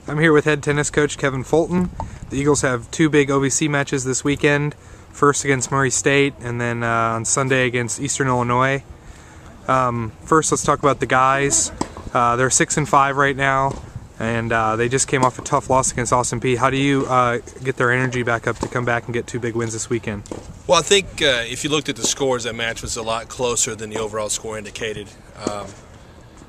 I'm here with head tennis coach Kevin Fulton. The Eagles have two big OVC matches this weekend, first against Murray State and then on Sunday against Eastern Illinois. First, let's talk about the guys. They're 6-5 right now, and they just came off a tough loss against Austin Peay. How do you get their energy back up to come back and get two big wins this weekend? Well, I think if you looked at the scores, that match was a lot closer than the overall score indicated.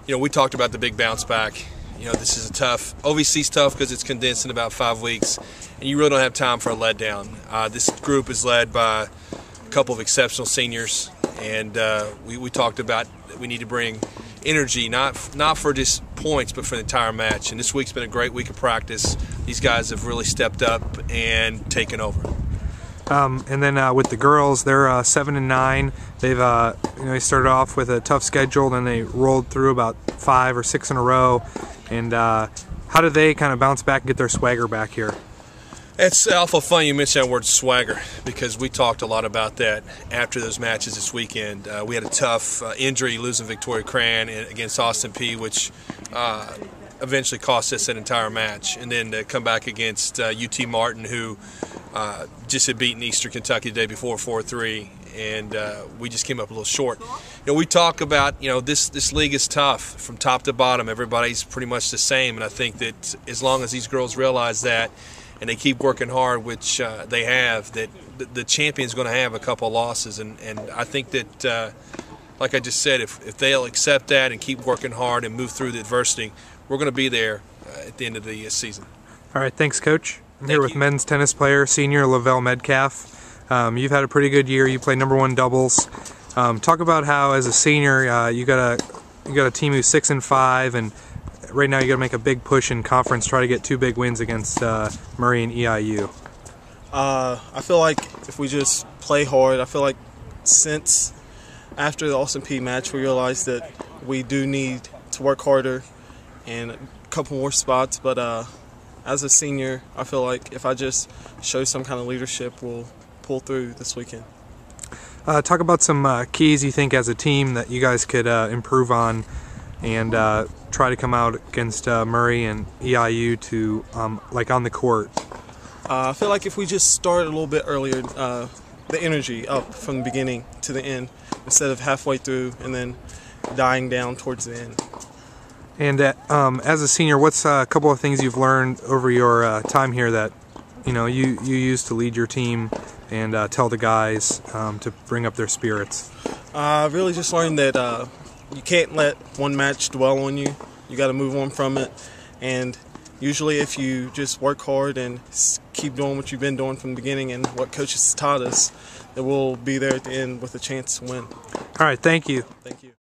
We talked about the big bounce back. This is OVC's tough because it's condensed in about 5 weeks, and you really don't have time for a letdown. This group is led by a couple of exceptional seniors, and we talked about we need to bring energy, not for just points, but for the entire match. And this week's been a great week of practice. These guys have really stepped up and taken over. And then with the girls, they're 7-9. They've they started off with a tough schedule, then they rolled through about 5 or 6 in a row. And how do they kind of bounce back and get their swagger back here? It's awful fun you mentioned that word swagger, because we talked a lot about that after those matches this weekend. We had a tough injury, losing Victoria Cran against Austin Peay, which eventually cost us an entire match. And then to come back against UT Martin, who just had beaten Eastern Kentucky the day before 4-3, and we just came up a little short. We talk about this league is tough from top to bottom. Everybody's pretty much the same, and I think that as long as these girls realize that and they keep working hard, which they have, that the champion's going to have a couple of losses, and I think that like I just said, if they'll accept that and keep working hard and move through the adversity, we're going to be there at the end of the season. All right, thanks, Coach. I'm here with men's tennis player, senior Lavelle Metcalf. You've had a pretty good year. You played #1 doubles. Talk about how, as a senior, you got a team who's 6-5, and right now you got to make a big push in conference, try to get two big wins against Murray and EIU. I feel like if we just play hard, I feel like since after the Austin Peay match, we realized that we do need to work harder and a couple more spots. But as a senior, I feel like if I just show some kind of leadership, we'll pull through this weekend. Talk about some keys you think as a team that you guys could improve on and try to come out against Murray and EIU to like on the court. I feel like if we just start a little bit earlier, the energy up from the beginning to the end instead of halfway through and then dying down towards the end. And as a senior, what's a couple of things you've learned over your time here that you use to lead your team and tell the guys to bring up their spirits? I really just learned that you can't let one match dwell on you. You got to move on from it, and usually if you just work hard and keep doing what you've been doing from the beginning and what coaches taught us, that we'll be there at the end with a chance to win. All right, thank you. Thank you.